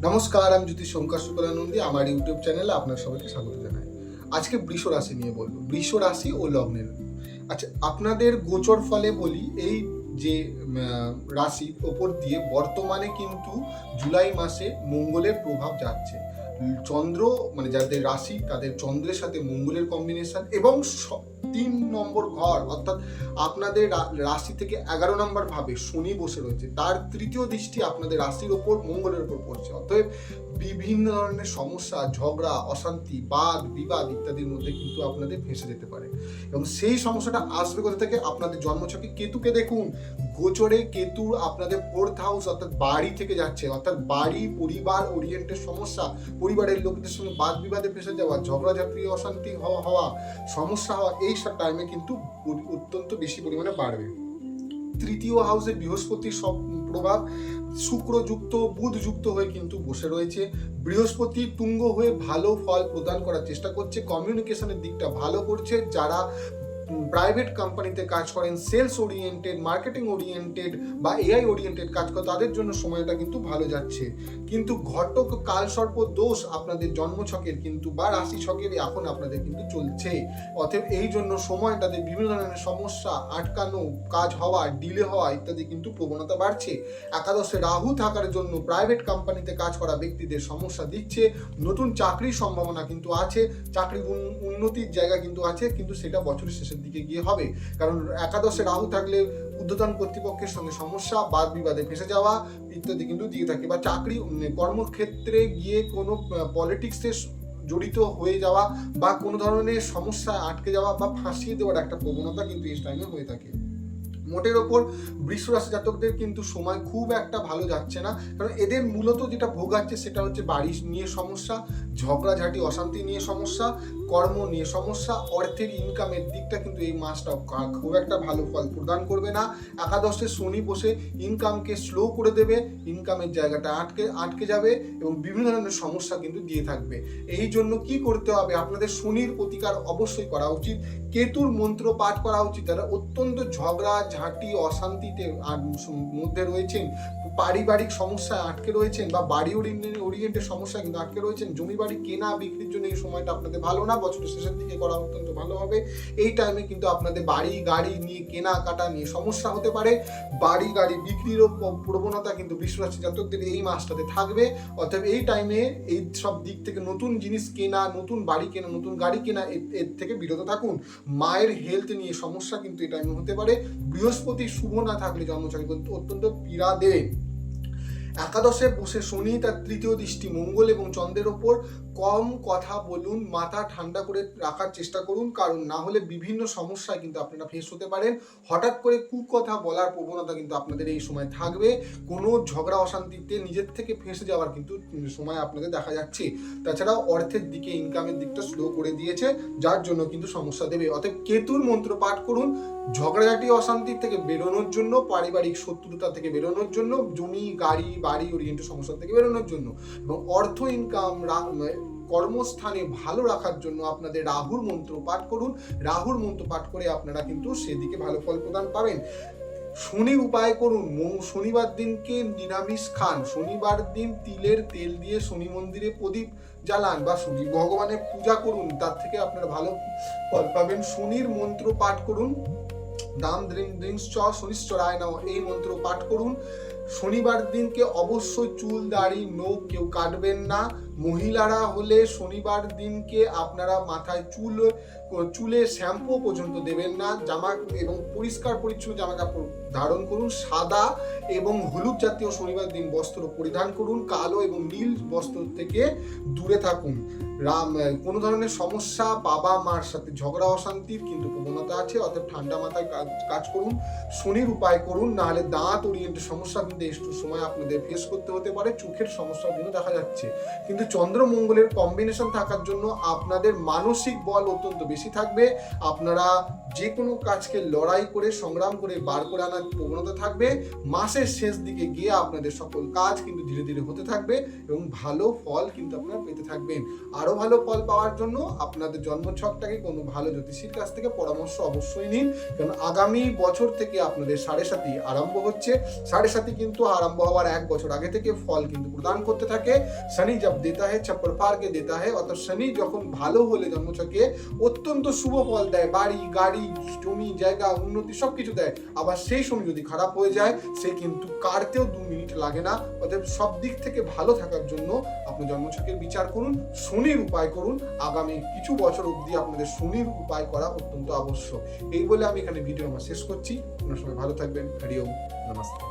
নমস্কার, আমি জ্যোতিষ শঙ্কর শুক্লানন্দী। আমার ইউটিউব চ্যানেলে আপনার সবাইকে স্বাগত জানাই। আজকে বৃষ রাশি নিয়ে বলবো, বৃষ রাশি ও লগ্নের। আচ্ছা, আপনাদের গোচর ফলে বলি, এই যে রাশির ওপর দিয়ে বর্তমানে কিন্তু জুলাই মাসে মঙ্গলের প্রভাব যাচ্ছে। চন্দ্র মানে যাদের রাশি তাদের চন্দ্রের সাথে মঙ্গলের কম্বিনেশন এবং 3 নম্বর ঘর অর্থাৎ আপনাদের রাশি থেকে 11 নম্বর ভাবে শনি বসে রয়েছে, তার তৃতীয় দৃষ্টি আপনাদের রাশির ওপর মঙ্গলের ওপর পড়ছে। অতএব বিভিন্ন ধরনের সমস্যা, ঝগড়া, অশান্তি, বাদ বিবাদ ইত্যাদির মধ্যে কিন্তু আপনাদের ফেঁসে যেতে পারে। এবং সেই সমস্যাটা আসবে কোথা থেকে? আপনাদের জন্মছকে কেতুকে দেখুন। গোচরে কেতু আপনাদের 4th হাউস অর্থাৎ বাড়ি থেকে যাচ্ছে, অর্থাৎ বাড়ি পরিবার ওরিয়েন্টেড সমস্যা, পরিবারের লোকদের সঙ্গে বাদ বিবাদে ফেসে যাওয়া, ঝগড়াঝাটি, অশান্তি হওয়া, সমস্যা হওয়া, এই সব টাইমে কিন্তু অত্যন্ত বেশি পরিমাণে বাড়বে। তৃতীয় হাউসে বৃহস্পতির সব প্রভাব, শুক্র যুক্ত বুধ যুক্ত হয়ে কিন্তু বসে রয়েছে। বৃহস্পতি তুঙ্গ হয়ে ভালো ফল প্রদান করার চেষ্টা করছে, কমিউনিকেশনের দিকটা ভালো করছে। যারা প্রাইভেট কোম্পানিতে কাজ করেন, সেলস ওরিয়েন্টেড, মার্কেটিং ওরিয়েন্টেড বা এআই ওরিয়েন্টেড কাজ করে, তাদের জন্য সময়টা কিন্তু ভালো যাচ্ছে। কিন্তু ঘটক কালসর্প দোষ আপনাদের জন্মছকের কিন্তু বা রাশি ছকের এখন আপনাদের কিন্তু চলছে। অতএব এই জন্য সময়টাতে বিভিন্ন ধরনের সমস্যা, আটকানো, কাজ হওয়া, ডিলে হওয়া ইত্যাদি কিন্তু প্রবণতা বাড়ছে। একাদশে রাহু থাকার জন্য প্রাইভেট কোম্পানিতে কাজ করা ব্যক্তিদের সমস্যা দিচ্ছে। নতুন চাকরির সম্ভাবনা কিন্তু আছে, চাকরির উন্নতির জায়গা কিন্তু আছে, কিন্তু সেটা বছরের শেষের দিকে গিয়ে হবে। কারণ একাদশে রাহু থাকলে ঊর্ধ্বতন কর্তৃপক্ষের সঙ্গে সমস্যা, বাদ বিবাদে ফেসে যাওয়া ইত্যাদি কিন্তু দিয়ে থাকে। বা চাকরি কর্মক্ষেত্রে গিয়ে কোনো পলিটিক্সে জড়িত হয়ে যাওয়া বা কোনো ধরনের সমস্যায় আটকে যাওয়া বা ফাঁসিয়ে দেওয়ার একটা প্রবণতা কিন্তু এই টাইমে হয়ে থাকে। মোটের ওপর বৃষ রাশি জাতকদের কিন্তু সময় খুব একটা ভালো যাচ্ছে না, কারণ এদের মূলত যেটা ভোগাচ্ছে সেটা হচ্ছে বাড়ি নিয়ে সমস্যা, ঝগড়াঝাটি অশান্তি নিয়ে সমস্যা, কর্ম নিয়ে সমস্যা, অর্থের ইনকামের দিকটা কিন্তু এই মাসটা খুব একটা ভালো ফল প্রদান করবে না। একাদশে শনি বসে ইনকামকে স্লো করে দেবে, ইনকামের জায়গাটা আটকে যাবে এবং বিভিন্ন ধরনের সমস্যা কিন্তু দিয়ে থাকবে। এই জন্য কি করতে হবে? আপনাদের শনির প্রতিকার অবশ্যই করা উচিত, কেতুর মন্ত্র পাঠ করা উচিত। তারা অত্যন্ত ঝগড়া ঝাঁটি অশান্তিতে মধ্যে রয়েছেন, পারিবারিক সমস্যায় আটকে রয়েছেন বা বাড়ি ওরিয়েন্টেড সমস্যা কিন্তু আটকে রয়েছেন, জমি বাড়ি কেনা বিক্রির জন্য এই সময়টা আপনাদের ভালো না, বছরের শেষের দিকে করা অত্যন্ত ভালো হবে। এই টাইমে কিন্তু আপনাদের বাড়ি গাড়ি নিয়ে কেনাকাটা নিয়ে সমস্যা হতে পারে, বাড়ি গাড়ি বিক্রিরও প্রবণতা কিন্তু বৃষ রাশি জাতকদের এই মাসটাতে থাকবে। অর্থাৎ এই টাইমে এই সব দিক থেকে নতুন জিনিস কেনা, নতুন বাড়ি কেনা, নতুন গাড়ি কেনা এর থেকে বিরত থাকুন। মায়ের হেলথ নিয়ে সমস্যা কিন্তু এই টাইমে হতে পারে। বৃহস্পতি শুভ না থাকলে জন্মছকে অত্যন্ত পীড়া দেবে। একাদশে বসে শনি তার তৃতীয় দৃষ্টি মঙ্গল এবং চন্দ্রের ওপর। কম কথা বলুন, মাথা ঠান্ডা করে রাখার চেষ্টা করুন, কারণ না হলে বিভিন্ন সমস্যায় কিন্তু আপনারা ফেস হতে পারেন। হঠাৎ করে কুকথা বলার প্রবণতা কিন্তু আপনাদের এই সময় থাকবে। কোনো ঝগড়া অশান্তিতে নিজের থেকে ফেঁসে যাওয়ার কিন্তু সময় আপনাদের দেখা যাচ্ছে। তাছাড়াও অর্থের দিকে ইনকামের দিকটা স্লো করে দিয়েছে, যার জন্য কিন্তু সমস্যা দেবে। অতএব কেতুর মন্ত্র পাঠ করুন ঝগড়াঝাটি অশান্তির থেকে বেরোনোর জন্য, পারিবারিক শত্রুতা থেকে বেরোনোর জন্য, জমি গাড়ি বাড়ি ওরিয়েন্টেড সমস্যা থেকে বেরোনোর জন্য এবং অর্থ ইনকাম কর্মস্থানে ভালো রাখার জন্য আপনাদের রাহুর মন্ত্র পাঠ করুন। রাহুর মন্ত্র পাঠ করে আপনারা কিন্তু সেদিকে ভালো ফল প্রদান পাবেন। শনির উপায় করুন, শনিবার দিনকে নিরামিষ খান, শনিবার দিন তিলের তেল দিয়ে শনি মন্দিরে প্রদীপ জ্বালান বা শনি ভগবানের পূজা করুন, তার থেকে আপনারা ভালো ফল পাবেন। শনির মন্ত্র পাঠ করুন, দাম দ্রিংস চ শনিশ্চরায় নাও, এই মন্ত্র পাঠ করুন। শনিবার দিনকে অবশ্যই চুল দাড়ি নখ কেউ কাটবেন না। মহিলারা হলে শনিবার দিনকে আপনারা মাথায় চুলে শ্যাম্পু পর্যন্ত দেবেন না। জামা এবং পরিষ্কার পরিচ্ছন্ন জামা কাপড় ধারণ করুন। সাদা এবং হলুদ জাতীয় শনিবার দিন বস্ত্র পরিধান করুন। কালো এবং নীল বস্ত্র থেকে দূরে থাকুন। কোনো ধরনের সমস্যা, বাবা মার সাথে ঝগড়া অশান্তির কিন্তু প্রবণতা আছে, অর্থাৎ ঠান্ডা মাথায় কাজ করুন। শনির উপায় করুন, নাহলে দাঁত ওরিয়েন্টেড সমস্যা কিন্তু একটু সময় আপনাদের ফেস করতে হতে পারে। চোখের সমস্যার জন্য দেখা যাচ্ছে, কিন্তু চন্দ্র মঙ্গলের কম্বিনেশন থাকার জন্য আপনাদের মানসিক বল অত্যন্ত বেশি থাকবে। আপনারা যে কোনো কাজকে লড়াই করে সংগ্রাম করে বার করে আনার আপনার প্রবণতা থাকবে। মাসের শেষ দিকে গিয়ে আপনাদের সকল কাজ কিন্তু ধীরে ধীরে হতে থাকবে এবং ভালো ফল কিন্তু আপনারা পেতে থাকবেন। আরও ভালো ফল পাওয়ার জন্য আপনাদের জন্মছকটাকে কোনো ভালো জ্যোতিষীর কাছ থেকে পরামর্শ অবশ্যই নিন, কারণ আগামী বছর থেকে আপনাদের সাড়ে সাতি আরম্ভ হচ্ছে। সাড়ে সাতি কিন্তু আরম্ভ হওয়ার 1 বছর আগে থেকে ফল কিন্তু প্রদান করতে থাকে। শনি জব দেতা है छप्पर फाड़ के देता है, অর্থাৎ শনি যখন ভালো হলে জন্মছকে অত্যন্ত শুভ ফল দেয়, বাড়ি গাড়ি জমি জায়গা উন্নতি সবকিছু দেয়। আবার সেই সময় যদি খারাপ হয়ে যায় সে কিন্তু কাটতেও 2 মিনিট লাগে না। অতএব সব দিক থেকে ভালো থাকার জন্য আপনি জন্মছকের বিচার করুন, শনির উপায় করুন। আগামী কিছু বছর অবধি আপনাদের শনির উপায় করা অত্যন্ত আবশ্যক। এই বলে আমি এখানে ভিডিও আমার শেষ করছি। আপনারা সবাই ভালো থাকবেন। হরি ওম, নমস্কার।